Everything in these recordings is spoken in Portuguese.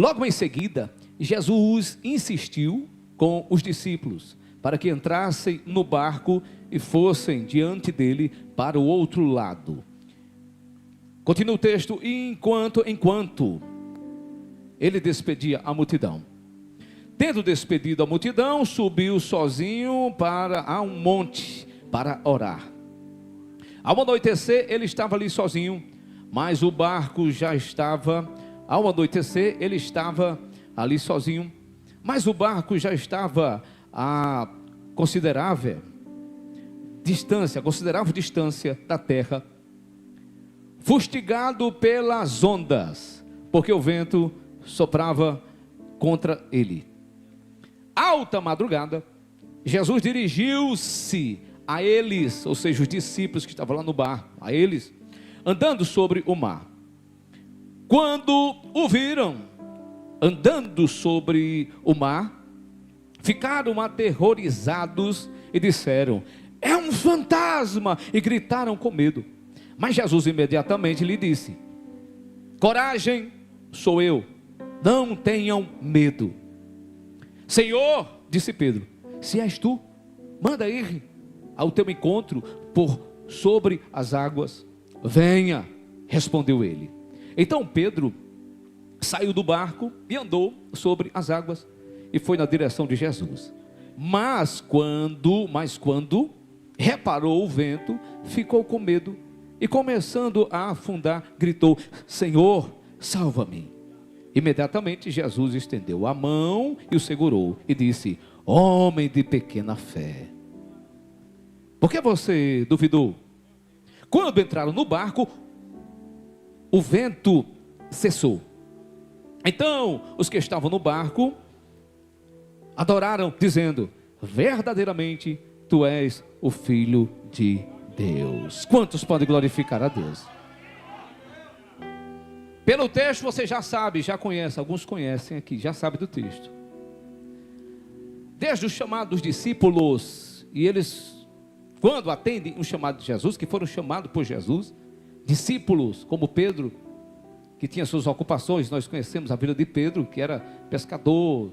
Logo em seguida, Jesus insistiu com os discípulos para que entrassem no barco e fossem diante dele para o outro lado. Continua o texto: enquanto ele despedia a multidão. Tendo despedido a multidão, subiu sozinho para um monte para orar. Ao anoitecer, ele estava ali sozinho, mas o barco já estava... Ao anoitecer, ele estava ali sozinho, mas o barco já estava a considerável distância da terra, fustigado pelas ondas, porque o vento soprava contra ele. Alta madrugada, Jesus dirigiu-se a eles, ou seja, os discípulos que estavam lá no barco, a eles, andando sobre o mar. Quando o viram andando sobre o mar, ficaram aterrorizados e disseram: é um fantasma, e gritaram com medo. Mas Jesus imediatamente lhe disse: coragem, sou eu, não tenham medo. Senhor, disse Pedro, se és tu, manda ir ao teu encontro por sobre as águas. Venha, respondeu ele. Então Pedro saiu do barco e andou sobre as águas e foi na direção de Jesus. Mas quando reparou o vento, ficou com medo e, começando a afundar, gritou: Senhor, salva-me. Imediatamente Jesus estendeu a mão e o segurou e disse: homem de pequena fé, por que você duvidou? Quando entraram no barco, o vento cessou. Então os que estavam no barco adoraram, dizendo: verdadeiramente tu és o Filho de Deus. Quantos podem glorificar a Deus? Pelo texto você já sabe, já conhece, alguns conhecem aqui, já sabe do texto. Desde o chamado dos discípulos, e eles, quando atendem o chamado de Jesus, que foram chamados por Jesus, discípulos como Pedro, que tinha suas ocupações, nós conhecemos a vida de Pedro, que era pescador,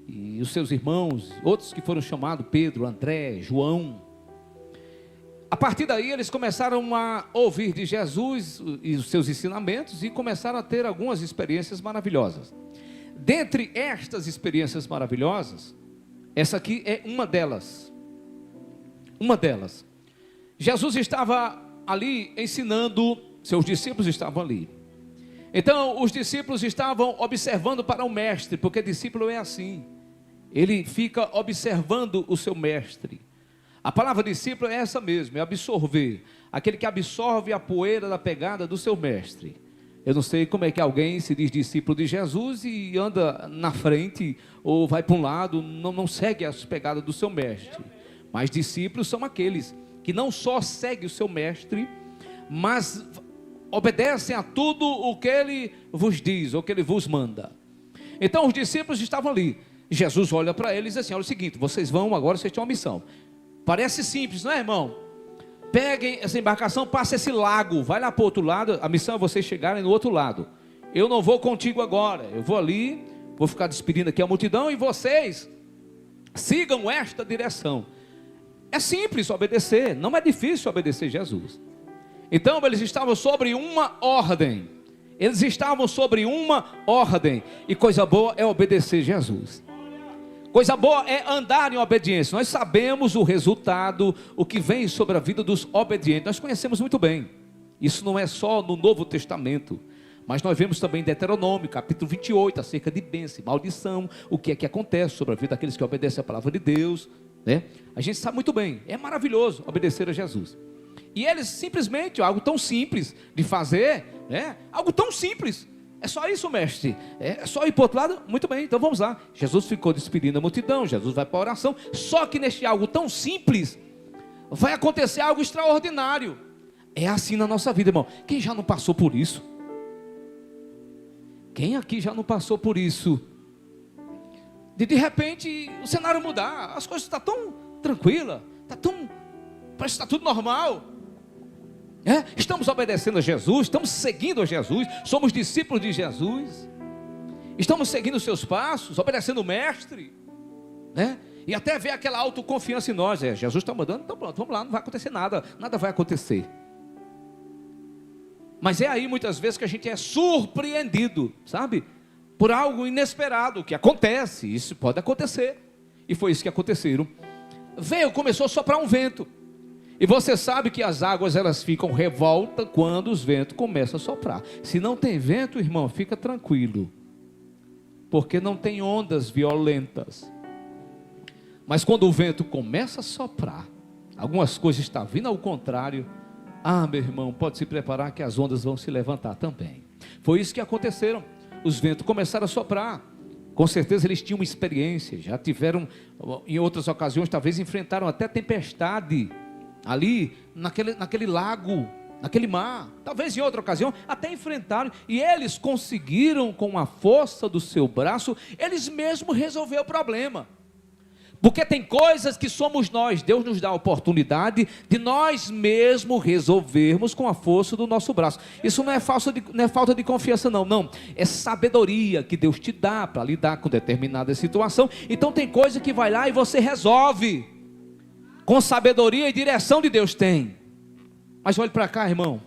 e os seus irmãos, outros que foram chamados, Pedro, André, João. A partir daí eles começaram a ouvir de Jesus e os seus ensinamentos, e começaram a ter algumas experiências maravilhosas. Dentre estas experiências maravilhosas, essa aqui é uma delas. Uma delas. Jesus estava ali ensinando, seus discípulos estavam ali. Então os discípulos estavam observando para o mestre, porque discípulo é assim, ele fica observando o seu mestre. A palavra discípulo é essa mesmo, é absorver, aquele que absorve a poeira da pegada do seu mestre. Eu não sei como é que alguém se diz discípulo de Jesus e anda na frente, ou vai para um lado, não segue as pegadas do seu mestre. Mas discípulos são aqueles que não só seguem o seu mestre, mas obedecem a tudo o que ele vos diz, ou que ele vos manda. Então os discípulos estavam ali, Jesus olha para eles e diz assim: olha o seguinte, vocês vão agora, vocês têm uma missão. Parece simples, não é, irmão? Peguem essa embarcação, passa esse lago, vai lá para o outro lado, a missão é vocês chegarem no outro lado. Eu não vou contigo agora, eu vou ali, vou ficar despedindo aqui a multidão, e vocês sigam esta direção. É simples obedecer, não é difícil obedecer Jesus. Então eles estavam sobre uma ordem, e coisa boa é obedecer Jesus. Coisa boa é andar em obediência. Nós sabemos o resultado, o que vem sobre a vida dos obedientes. Nós conhecemos muito bem. Isso não é só no Novo Testamento, mas nós vemos também em Deuteronômio, capítulo 28, acerca de bênção e maldição, o que é que acontece sobre a vida daqueles que obedecem a palavra de Deus, né? A gente sabe muito bem, é maravilhoso obedecer a Jesus. E eles simplesmente, algo tão simples de fazer, né? Algo tão simples. É só isso, mestre? É só ir para o outro lado? Muito bem, então vamos lá. Jesus ficou despedindo a multidão, Jesus vai para a oração. Só que neste algo tão simples, vai acontecer algo extraordinário. É assim na nossa vida, irmão. Quem já não passou por isso? Quem aqui já não passou por isso? De repente, o cenário mudar, as coisas estão tão tranquilas, parece que está tudo normal. Estamos obedecendo a Jesus, estamos seguindo a Jesus, somos discípulos de Jesus. Estamos seguindo os seus passos, obedecendo o mestre, né? E até ver aquela autoconfiança em nós. Jesus está mandando, então pronto, vamos lá, não vai acontecer nada, nada vai acontecer. Mas é aí muitas vezes que a gente é surpreendido, sabe? Por algo inesperado que acontece, isso pode acontecer. E foi isso que aconteceram. Começou a soprar um vento. E você sabe que as águas elas ficam revoltas quando os ventos começam a soprar. Se não tem vento, irmão, fica tranquilo. Porque não tem ondas violentas. Mas quando o vento começa a soprar, algumas coisas estão vindo ao contrário. Meu irmão, pode se preparar que as ondas vão se levantar também. Foi isso que aconteceram. Os ventos começaram a soprar. Com certeza eles tinham uma experiência. Já tiveram, em outras ocasiões, talvez enfrentaram até tempestade. Ali, naquele lago, naquele mar. Talvez em outra ocasião, até enfrentaram. E eles conseguiram, com a força do seu braço, eles mesmos resolver o problema. Porque tem coisas que somos nós, Deus nos dá a oportunidade de nós mesmos resolvermos com a força do nosso braço. Isso não é falta de confiança não, é sabedoria que Deus te dá para lidar com determinada situação. Então tem coisa que vai lá e você resolve, com sabedoria e direção de Deus tem. Mas olhe para cá, irmão,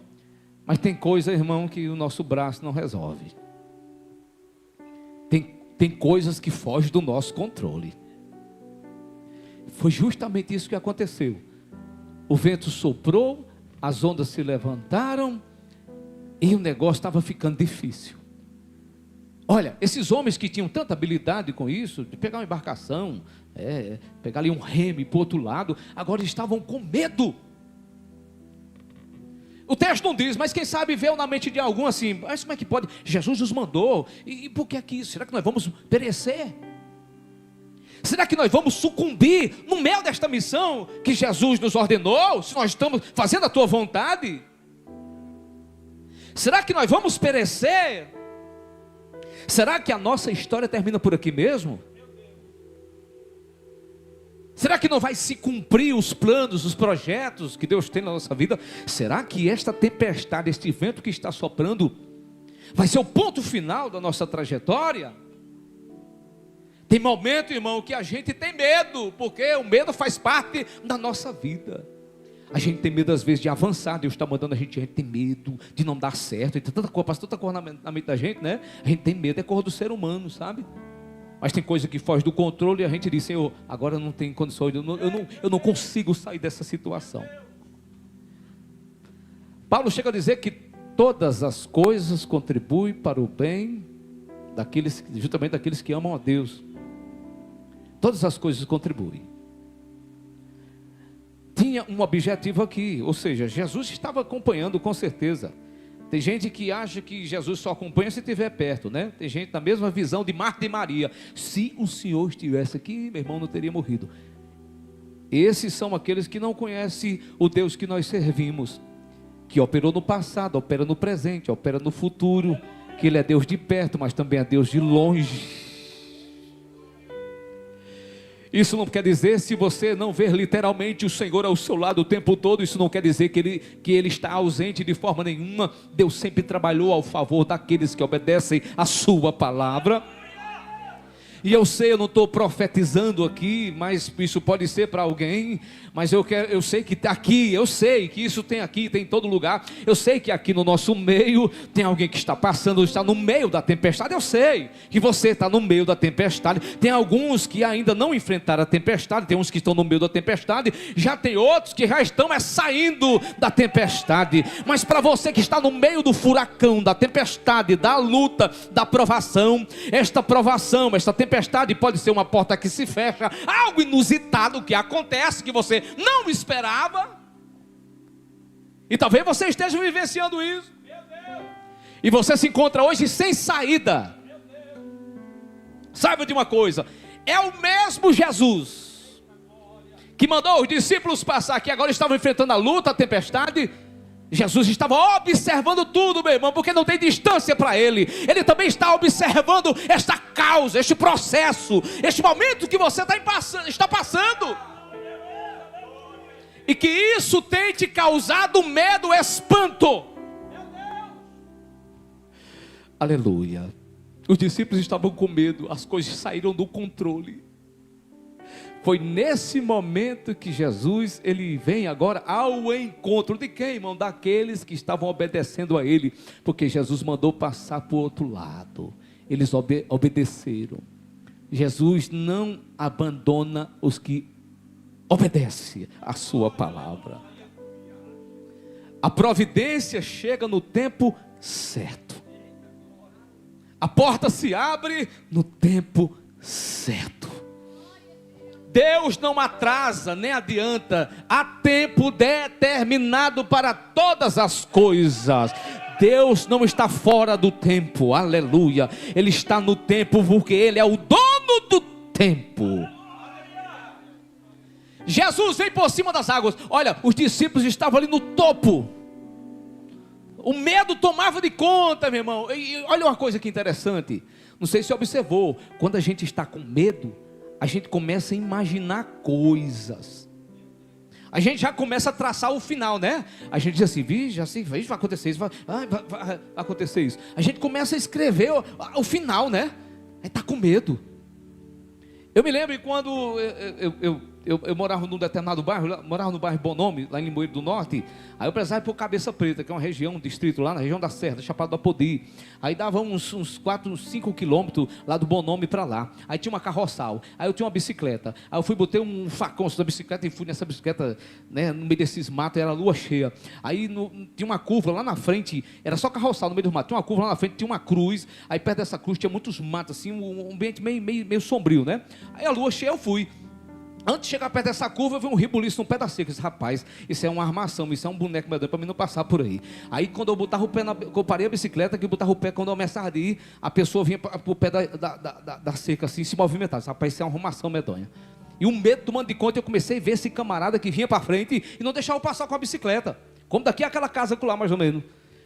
mas tem coisa, irmão, que o nosso braço não resolve. Tem coisas que fogem do nosso controle. Foi justamente isso que aconteceu. O vento soprou, as ondas se levantaram e o negócio estava ficando difícil. Olha, esses homens que tinham tanta habilidade com isso, de pegar uma embarcação, pegar ali um remo para o outro lado, agora estavam com medo. O texto não diz, mas quem sabe veio na mente de algum assim, mas como é que pode? Jesus nos mandou, e por que aqui? Será que nós vamos perecer? Será que nós vamos sucumbir no meio desta missão que Jesus nos ordenou? Se nós estamos fazendo a tua vontade? Será que nós vamos perecer? Será que a nossa história termina por aqui mesmo? Será que não vai se cumprir os planos, os projetos que Deus tem na nossa vida? Será que esta tempestade, este vento que está soprando, vai ser o ponto final da nossa trajetória? Tem momento, irmão, que a gente tem medo, porque o medo faz parte da nossa vida. A gente tem medo às vezes de avançar, Deus está mandando a gente tem medo de não dar certo, tem tanta coisa, passa tanta coisa na mente da gente, né? A gente tem medo, é coisa do ser humano, sabe? Mas tem coisa que foge do controle e a gente diz, Senhor, agora não tem condições, eu não consigo sair dessa situação. Paulo chega a dizer que todas as coisas contribuem para o bem justamente daqueles que amam a Deus. Todas as coisas contribuem. Tinha um objetivo aqui, ou seja, Jesus estava acompanhando com certeza. Tem gente que acha que Jesus só acompanha se estiver perto, né? Tem gente na mesma visão de Marta e Maria. Se o Senhor estivesse aqui, meu irmão não teria morrido. Esses são aqueles que não conhecem o Deus que nós servimos, que operou no passado, opera no presente, opera no futuro, que Ele é Deus de perto, mas também é Deus de longe. Isso não quer dizer, se você não ver literalmente o Senhor ao seu lado o tempo todo, isso não quer dizer que ele está ausente de forma nenhuma. Deus sempre trabalhou ao favor daqueles que obedecem a sua palavra. E eu sei, eu não estou profetizando aqui, mas isso pode ser para alguém. Mas eu sei que está aqui, eu sei que isso tem aqui, tem em todo lugar. Eu sei que aqui no nosso meio tem alguém que está passando, está no meio da tempestade. Eu sei que você está no meio da tempestade. Tem alguns que ainda não enfrentaram a tempestade, tem uns que estão no meio da tempestade, já tem outros que já estão saindo da tempestade. Mas para você que está no meio do furacão, da tempestade, da luta, da provação, esta tempestade pode ser uma porta que se fecha, algo inusitado que acontece, que você não esperava, e talvez você esteja vivenciando isso, e você se encontra hoje sem saída. Saiba de uma coisa, é o mesmo Jesus que mandou os discípulos passar, que agora estavam enfrentando a luta, a tempestade. Jesus estava observando tudo, meu irmão, porque não tem distância para Ele. Ele também está observando esta causa, este processo, este momento que você está passando. E que isso tem te causado medo, espanto. Aleluia. Os discípulos estavam com medo, as coisas saíram do controle. Foi nesse momento que Jesus, ele vem agora ao encontro de quem, irmão? Daqueles que estavam obedecendo a ele, porque Jesus mandou passar para o outro lado. Eles obedeceram. Jesus não abandona os que obedecem a sua palavra. A providência chega no tempo certo. A porta se abre no tempo certo. Deus não atrasa nem adianta, há tempo determinado para todas as coisas. Deus não está fora do tempo, aleluia. Ele está no tempo porque Ele é o dono do tempo. Jesus vem por cima das águas. Olha, os discípulos estavam ali no topo. O medo tomava de conta, meu irmão. E olha uma coisa que interessante. Não sei se você observou. Quando a gente está com medo, a gente começa a imaginar coisas. A gente já começa a traçar o final, né? A gente diz assim, vai acontecer isso, vai acontecer isso. A gente começa a escrever o final, né? Aí está com medo. Eu me lembro quando eu morava num determinado bairro, morava no bairro Bom Nome, lá em Limoeiro do Norte. Aí eu precisava ir por Cabeça Preta, que é uma região, um distrito lá na região da Serra, Chapada do Apodi. Aí dava uns 4, 5 quilômetros lá do Bom Nome para lá. Aí tinha uma carroçal, aí eu tinha uma bicicleta. Aí eu fui, botei um facão da bicicleta e fui nessa bicicleta, né, no meio desses matos, era lua cheia. Aí tinha uma curva lá na frente, era só carroçal no meio do mato. Tinha uma curva lá na frente, tinha uma cruz. Aí perto dessa cruz tinha muitos matos, assim, um ambiente meio sombrio, né? Aí a lua cheia eu fui. Antes de chegar perto dessa curva, eu vi um ribuliço no pé da cerca. Eu disse, rapaz, isso é uma armação, isso é um boneco medonho para mim não passar por aí. Aí quando eu botava o pé, eu parei a bicicleta, que eu botava o pé, quando eu começava a ir, a pessoa vinha para o pé da cerca assim, se movimentava. Disse, rapaz, isso é uma armação medonha. E o medo tomando de conta, eu comecei a ver esse camarada que vinha para frente e não deixava eu passar com a bicicleta. Como daqui àquela casa lá, mais ou menos.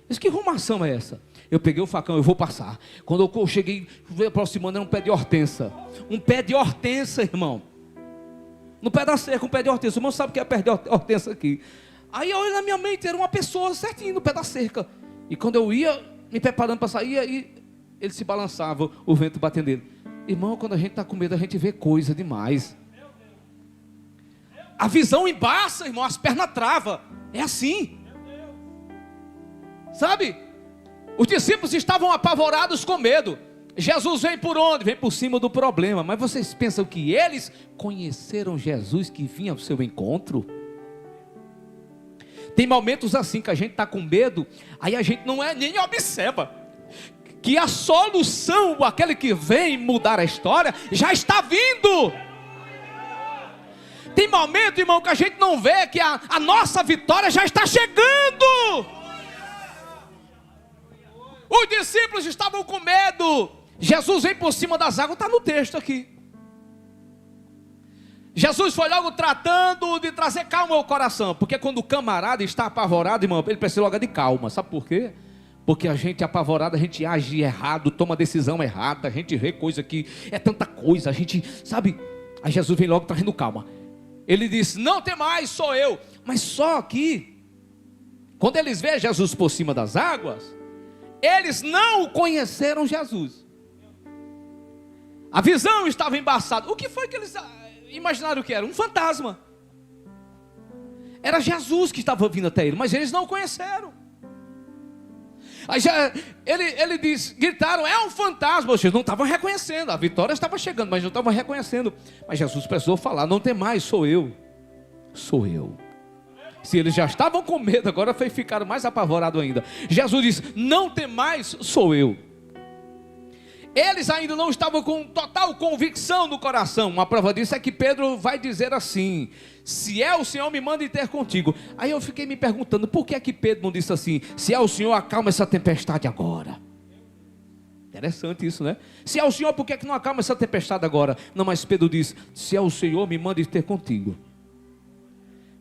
Disse, que arrumação é essa? Eu peguei o facão, eu vou passar. Quando eu cheguei, aproximando, era um pé de hortença. Um pé de hortença, irmão. No pé da cerca, um pé de hortença. O irmão sabe o que é pé de hortença aqui. Aí eu olhei na minha mente, era uma pessoa certinho no pé da cerca. E quando eu ia me preparando para sair, aí ele se balançava, o vento batendo nele. Irmão, quando a gente está com medo, a gente vê coisa demais. A visão embaça, irmão, as pernas travam. É assim. Sabe? Os discípulos estavam apavorados com medo. Jesus vem por onde? Vem por cima do problema. Mas vocês pensam que eles conheceram Jesus que vinha ao seu encontro? Tem momentos assim que a gente está com medo, aí a gente nem observa que a solução, aquele que vem mudar a história, já está vindo. Tem momento, irmão, que a gente não vê que a nossa vitória já está chegando. Os discípulos estavam com medo. Jesus vem por cima das águas, está no texto aqui. Jesus foi logo tratando de trazer calma ao coração, porque quando o camarada está apavorado, irmão, ele precisa logo de calma. Sabe por quê? Porque a gente apavorado, a gente age errado, toma decisão errada, a gente vê coisa que é tanta coisa, a gente, sabe? Aí Jesus vem logo trazendo calma. Ele diz, não tem mais, sou eu. Mas só que, quando eles veem Jesus por cima das águas, eles não conheceram Jesus. A visão estava embaçada. O que foi que eles imaginaram que era? Um fantasma. Era Jesus que estava vindo até ele, mas eles não o conheceram. Aí ele diz, gritaram, é um fantasma. Vocês não estavam reconhecendo, a vitória estava chegando, mas não estavam reconhecendo. Mas Jesus precisou falar, não tem mais, sou eu. Sou eu. Se eles já estavam com medo, agora ficaram mais apavorados ainda. Jesus diz, não tem mais, sou eu. Eles ainda não estavam com total convicção no coração. Uma prova disso é que Pedro vai dizer assim, se é o Senhor, me manda ir ter contigo. Aí eu fiquei me perguntando, por que é que Pedro não disse assim, se é o Senhor, acalma essa tempestade agora? Interessante isso, né? Se é o Senhor, por que é que não acalma essa tempestade agora? Não, mas Pedro diz, se é o Senhor, me manda ir ter contigo.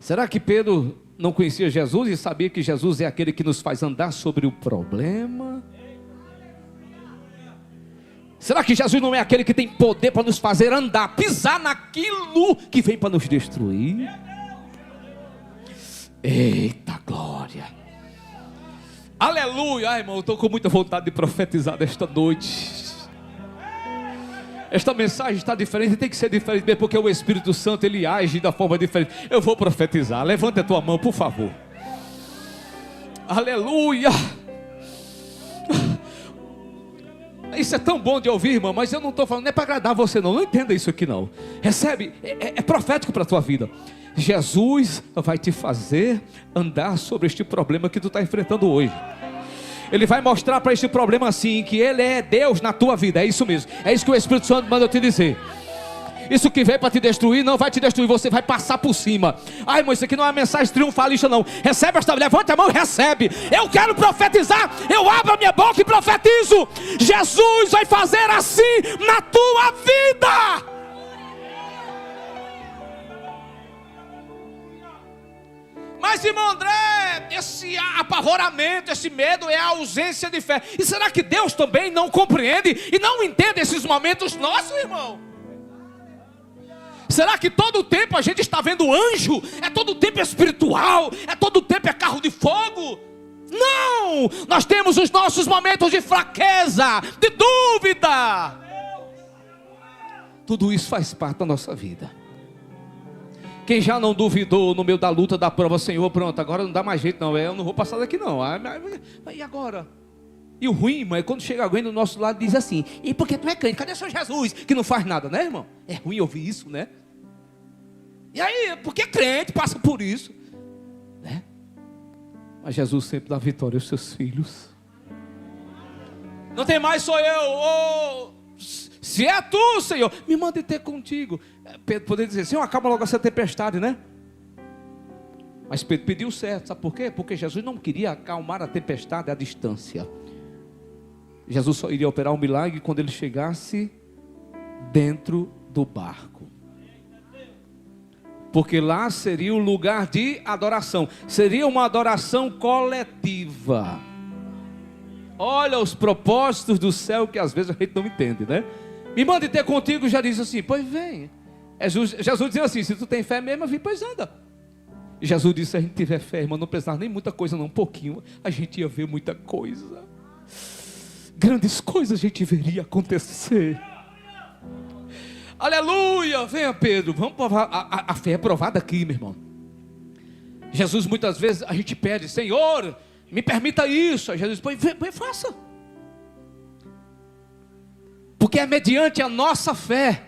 Será que Pedro não conhecia Jesus e sabia que Jesus é aquele que nos faz andar sobre o problema? Será que Jesus não é aquele que tem poder para nos fazer andar, pisar naquilo que vem para nos destruir? Eita glória! Aleluia! Ai, irmão, eu estou com muita vontade de profetizar nesta noite. Esta mensagem está diferente, tem que ser diferente mesmo, porque o Espírito Santo, ele age da forma diferente. Eu vou profetizar, levanta a tua mão, por favor. Aleluia. Isso é tão bom de ouvir, irmão, mas eu não estou falando, não é para agradar você não entenda isso aqui não. Recebe, é profético para a tua vida. Jesus vai te fazer andar sobre este problema que tu está enfrentando hoje. Ele vai mostrar para este problema assim, que Ele é Deus na tua vida, é isso mesmo. É isso que o Espírito Santo manda eu te dizer. Isso que veio para te destruir, não vai te destruir, você vai passar por cima. Ai, irmão, isso aqui não é uma mensagem triunfalista não. Recebe esta, levanta a mão e recebe. Eu quero profetizar, eu abro a minha boca e profetizo. Jesus vai fazer assim na tua vida. Mas, irmão André, esse apavoramento, esse medo é a ausência de fé. E será que Deus também não compreende e não entende esses momentos nossos, irmão? Será que todo o tempo a gente está vendo anjo? É todo o tempo espiritual? É todo o tempo carro de fogo? Não! Nós temos os nossos momentos de fraqueza, de dúvida. Tudo isso faz parte da nossa vida. Quem já não duvidou no meio da luta, da prova, Senhor, pronto, agora não dá mais jeito não, eu não vou passar daqui não. E agora? E o ruim, irmão, é quando chega alguém do nosso lado e diz assim: e por que tu é crente? Cadê seu Jesus? Que não faz nada, né, irmão? É ruim ouvir isso, né? E aí, porque crente passa por isso, né? Mas Jesus sempre dá vitória aos seus filhos. Não tem mais, sou eu. Se é tu, Senhor, me manda ter contigo. Pedro poderia dizer: Senhor, acalma logo essa tempestade, né? Mas Pedro pediu certo, sabe por quê? Porque Jesus não queria acalmar a tempestade à distância. Jesus só iria operar um milagre quando ele chegasse dentro do barco. Porque lá seria o lugar de adoração. Seria uma adoração coletiva. Olha os propósitos do céu que às vezes a gente não entende, né? Me mande ter contigo, já diz assim: pois vem. Jesus dizia assim: se tu tem fé mesmo, vem, pois anda. Jesus disse: se a gente tiver fé, irmão, não precisava nem muita coisa não, um pouquinho, a gente ia ver muita coisa. Grandes coisas a gente veria acontecer. Aleluia, venha Pedro, vamos provar, a fé é provada aqui, meu irmão. Jesus muitas vezes a gente pede: Senhor, me permita isso. Aí Jesus diz: pois faça. Porque é mediante a nossa fé.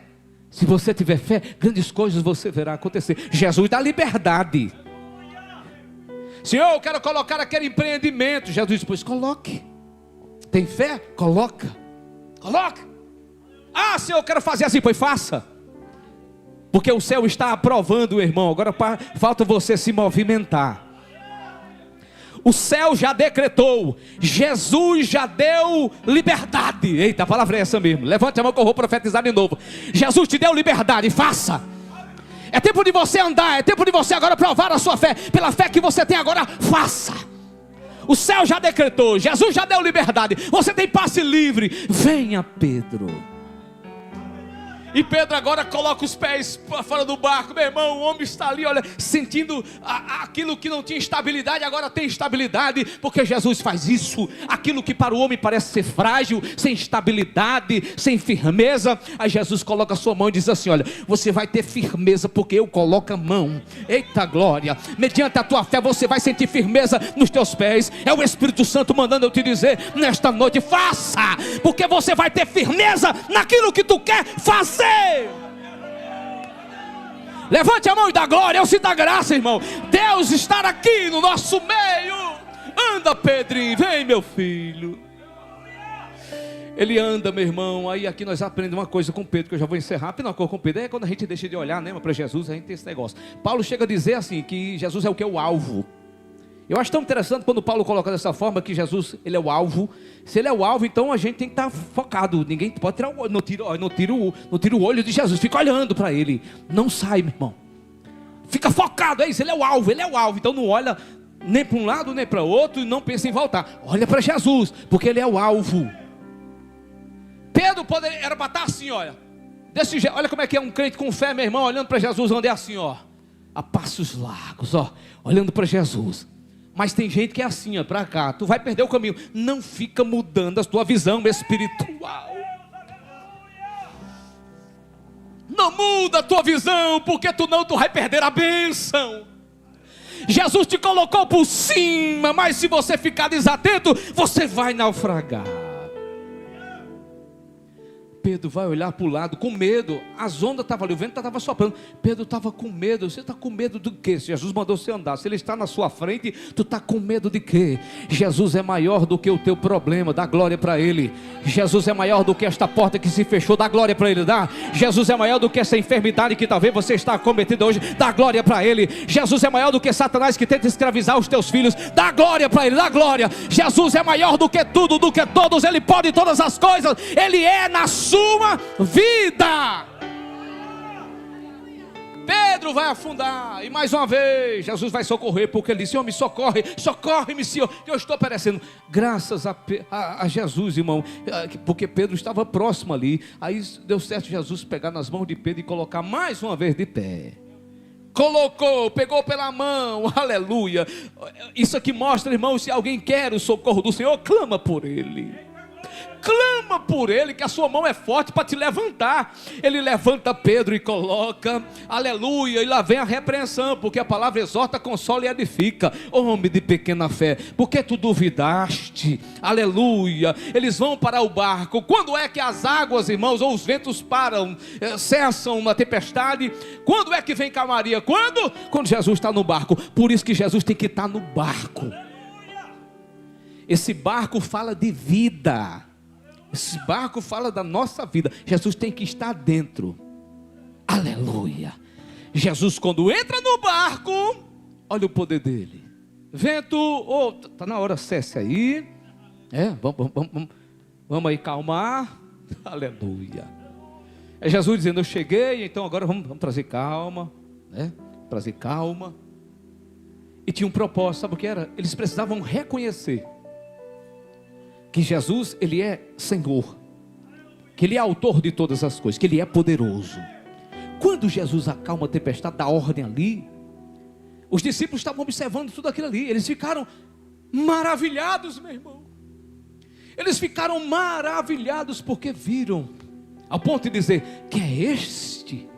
Se você tiver fé, grandes coisas você verá acontecer. Jesus dá liberdade. Senhor, eu quero colocar aquele empreendimento. Jesus diz: pois coloque. Tem fé? Coloca. Ah, Senhor, eu quero fazer assim, pois faça. Porque o céu está aprovando, irmão. Agora falta você se movimentar. O céu já decretou, Jesus já deu liberdade. Eita, a palavra é essa mesmo. Levante a mão que eu vou profetizar de novo. Jesus te deu liberdade, faça. É tempo de você andar, é tempo de você agora provar a sua fé. Pela fé que você tem agora, faça. O céu já decretou, Jesus já deu liberdade. Você tem passe livre. Venha, Pedro. E Pedro agora coloca os pés para fora do barco. Meu irmão, o homem está ali, olha, sentindo aquilo que não tinha estabilidade, agora tem estabilidade, porque Jesus faz isso. Aquilo que para o homem parece ser frágil, sem estabilidade, sem firmeza, aí Jesus coloca a sua mão e diz assim: olha, você vai ter firmeza porque eu coloco a mão. Eita glória, mediante a tua fé você vai sentir firmeza nos teus pés. É o Espírito Santo mandando eu te dizer nesta noite: faça, porque você vai ter firmeza naquilo que tu quer fazer. Levante a mão e dá glória, eu sinto a graça, irmão. Deus está aqui no nosso meio. Anda, Pedrinho, vem, meu filho. Ele anda, meu irmão. Aí aqui nós aprendemos uma coisa com Pedro, que eu já vou encerrar. Afinal, com Pedro é quando a gente deixa de olhar, né, para Jesus, a gente tem esse negócio. Paulo chega a dizer assim, que Jesus é o que? O alvo. Eu acho tão interessante quando Paulo coloca dessa forma, que Jesus, ele é o alvo. Se ele é o alvo, então a gente tem que estar focado. Ninguém pode tirar o olho, não tira o olho de Jesus, fica olhando para ele. Não sai, meu irmão. Fica focado, é isso, ele é o alvo. Então não olha nem para um lado, nem para o outro, e não pensa em voltar. Olha para Jesus, porque ele é o alvo. Pedro era para estar assim, olha. Desse jeito, olha como é que é um crente com fé, meu irmão, olhando para Jesus, onde é assim, ó. A passos largos, ó, olhando para Jesus. Mas tem gente que é assim, ó, para cá, tu vai perder o caminho. Não fica mudando a tua visão espiritual. Não muda a tua visão, porque tu vai perder a bênção. Jesus te colocou por cima, mas se você ficar desatento, você vai naufragar. Pedro vai olhar para o lado com medo. As ondas estavam ali, o vento estava soprando. Pedro estava com medo. Você está com medo do quê? Se Jesus mandou você andar, se Ele está na sua frente, tu está com medo de quê? Jesus é maior do que o teu problema. Dá glória para Ele. Jesus é maior do que esta porta que se fechou. Dá glória para Ele. Dá. Jesus é maior do que essa enfermidade que talvez você está acometida hoje. Dá glória para Ele. Jesus é maior do que Satanás que tenta escravizar os teus filhos. Dá glória para Ele. Dá glória. Jesus é maior do que tudo, do que todos. Ele pode todas as coisas. Ele é na sua vida. Pedro vai afundar, e mais uma vez Jesus vai socorrer, porque ele disse: Senhor, me socorre, socorre-me, Senhor, que eu estou perecendo. Graças a Jesus, irmão, porque Pedro estava próximo ali. Aí deu certo Jesus pegar nas mãos de Pedro e colocar mais uma vez de pé. Colocou, pegou pela mão, aleluia. Isso aqui mostra, irmão, se alguém quer o socorro do Senhor, clama por Ele. Clama por Ele, que a sua mão é forte para te levantar. Ele levanta Pedro e coloca, aleluia. E lá vem a repreensão, porque a palavra exorta, consola e edifica. Homem de pequena fé, por que tu duvidaste? Aleluia. Eles vão para o barco. Quando é que as águas, irmãos, ou os ventos param, cessam uma tempestade? Quando é que vem calmaria? Quando Jesus está no barco. Por isso que Jesus tem que estar no barco. Esse barco fala de vida. Esse barco fala da nossa vida. Jesus tem que estar dentro. Aleluia. Jesus, quando entra no barco, olha o poder dele. Vento, está na hora, cesse aí. Vamos aí calmar. Aleluia. É Jesus dizendo: eu cheguei, então agora vamos trazer calma. Trazer calma. E tinha um propósito, sabe o que era? Eles precisavam reconhecer que Jesus, Ele é Senhor, que Ele é autor de todas as coisas, que Ele é poderoso. Quando Jesus acalma a tempestade, dá ordem ali, os discípulos estavam observando tudo aquilo ali. Eles ficaram maravilhados, meu irmão. Eles ficaram maravilhados porque viram, ao ponto de dizer: quem é este?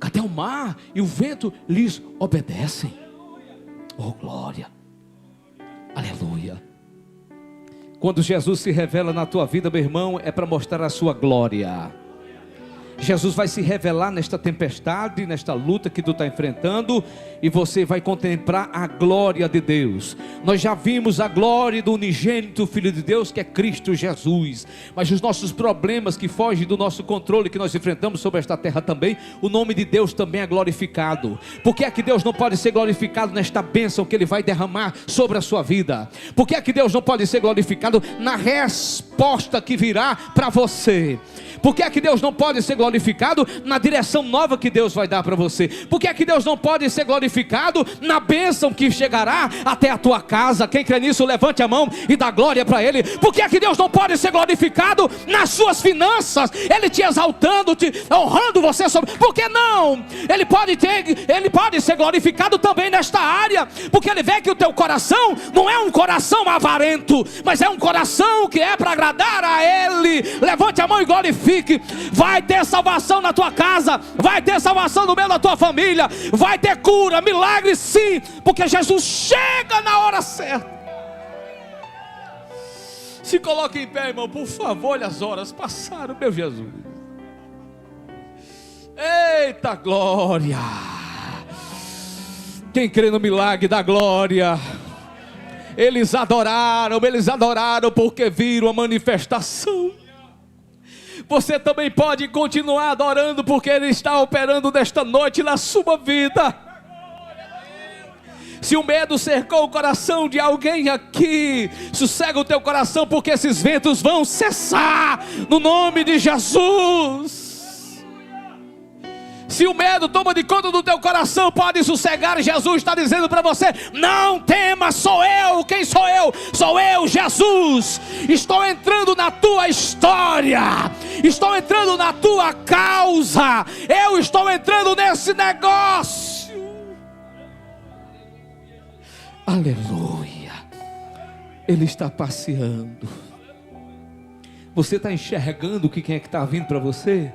Até o mar e o vento lhes obedecem. Oh, glória. Aleluia. Quando Jesus se revela na tua vida, meu irmão, é para mostrar a sua glória. Jesus vai se revelar nesta tempestade, nesta luta que tu está enfrentando, e você vai contemplar a glória de Deus. Nós já vimos a glória do unigênito Filho de Deus, que é Cristo Jesus. Mas os nossos problemas que fogem do nosso controle, que nós enfrentamos sobre esta terra também, o nome de Deus também é glorificado. Por que é que Deus não pode ser glorificado nesta bênção que Ele vai derramar sobre a sua vida? Por que é que Deus não pode ser glorificado na resposta que virá para você? Por que é que Deus não pode ser glorificado na direção nova que Deus vai dar para você? Por que é que Deus não pode ser glorificado na bênção que chegará até a tua casa? Quem crê nisso, levante a mão e dá glória para Ele. Por que é que Deus não pode ser glorificado nas suas finanças? Ele te exaltando, te honrando você sobre... Por que não? Ele pode ser glorificado também nesta área, porque Ele vê que o teu coração não é um coração avarento, mas é um coração que é para agradar a Ele. Levante a mão e glorifique. Vai ter salvação na tua casa, vai ter salvação no meio da tua família, vai ter cura, milagre sim, porque Jesus chega na hora certa. Se coloque em pé, irmão, por favor. Olha, as horas passaram, meu Jesus. Eita glória. Quem crê no milagre da glória. Eles adoraram porque viram a manifestação. Você também pode continuar adorando, porque Ele está operando nesta noite na sua vida. Se o medo cercou o coração de alguém aqui, sossega o teu coração, porque esses ventos vão cessar no nome de Jesus. Se o medo toma de conta do teu coração, pode sossegar. Jesus está dizendo para você: não tema, sou eu. Quem sou eu? Sou eu, Jesus. Estou entrando na tua história, estou entrando na tua causa, eu estou entrando nesse negócio. Aleluia. Ele está passeando. Você está enxergando quem é que está vindo para você?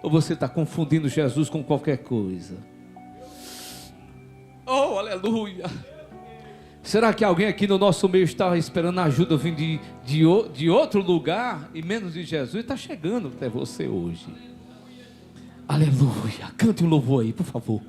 Ou você está confundindo Jesus com qualquer coisa? Oh, aleluia! Será que alguém aqui no nosso meio está esperando ajuda vir de outro lugar e menos de Jesus? Está chegando até você hoje. Aleluia! Cante um louvor aí, por favor.